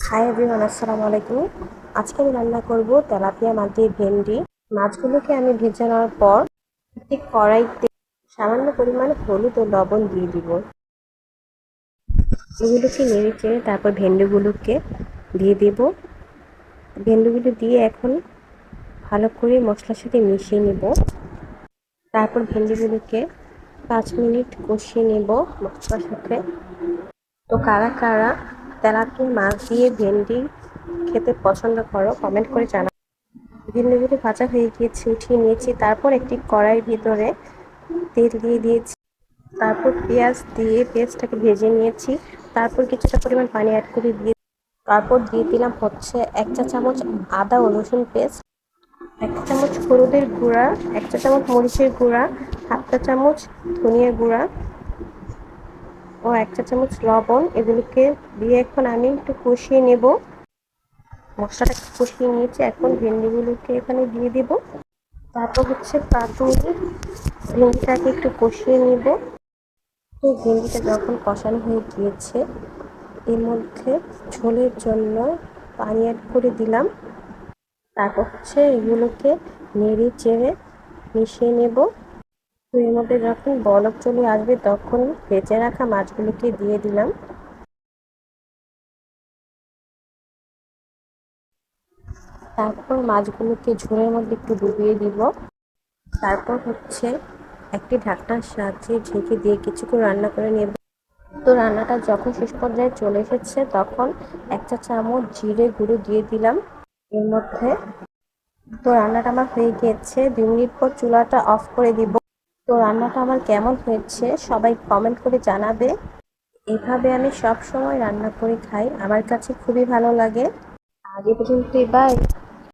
Hi everyone, আসসালামু আলাইকুম। আজকে আমি রান্না করব তেলাপিয়া মাছ দিয়ে ভেন্ডি। মাছগুলোকে আমি ভেজে নেওয়ার পর একটি কড়াইতে সামান্য পরিমাণে হলুদ ও লবণ দিয়ে দিব। এগুলোকে নেড়ে চেড়ে তারপর ভেন্ডিগুলোকে দিয়ে দেব। ভেন্ডিগুলো দিয়ে এখন ভালো করে মশলার সাথে মিশিয়ে নেব। তারপর ভেন্ডিগুলোকে 5 মিনিট কষিয়ে নেব মশলার সাথে। তো কারা কারা তেলাপিয়া মাছ দিয়ে ভেন্ডি খেতে পছন্দ করো কমেন্ট করে জানাও। ভেন্ডিগুলো ভাজা হয়ে গিয়েছে, উঠিয়ে নিয়েছি। তারপর একটি কড়াইয়ের ভিতরে তেল দিয়ে দিয়েছি। তারপর পেঁয়াজ দিয়ে পেঁয়াজটাকে ভেজে নিয়েছি। তারপর কিছুটা পরিমাণ পানি অ্যাড করে দিয়ে তারপর দিয়ে দিলাম হচ্ছে 1 চা চামচ আদা ও রসুন পেস্ট, 1 চা চামচ হলুদের গুঁড়া, 1 চা চামচ মরিচের গুঁড়া, 1/2 চা চামচ ধনিয়া গুঁড়া ও 1 চা চামচ লবণ। এগুলোকে দিয়ে এখন আমি একটু কষিয়ে নেব। মশলাটা কষিয়ে নিয়েছি, এখন ভেন্ডিগুলোকে এখানে দিয়ে দেব। তারপর হচ্ছে 5 মিনিট ভেন্ডিটাকে একটু কষিয়ে নিব। তো ভেন্ডিটা যখন কষানো হয়ে গিয়েছে, এর মধ্যে ঝোলের জন্য পানি অ্যাড করে দিলাম। তারপর হচ্ছে এগুলোকে নেড়ে চেড়ে মিশিয়ে নেব। তো এর মধ্যে যখন বলক চলে আসবে তখন ভেজে রাখা মাছগুলোকে দিয়ে দিলাম। তারপর মাছগুলোকে ঝোলের মধ্যে একটু ডুবিয়ে দিব। তারপর হচ্ছে একটি ঢাকনার সাহায্যে ঢেকে দিয়ে কিছুক্ষণ রান্না করে নেব। তো রান্নাটা যখন শেষ পর্যায়ে চলে এসেছে তখন 1 চা চামচ জিরে গুঁড়ো দিয়ে দিলাম এর মধ্যে। তো রান্নাটা আমার হয়ে গিয়েছে, 2 মিনিট পর চুলাটা অফ করে দিব। তো রান্নাটা আমার কেমন হয়েছে সবাই কমেন্ট করে জানাবে। এভাবে আমি সব সময় রান্না করে খাই, আমার কাছে খুবই ভালো লাগে। আজ এ পর্যন্তই, বাই।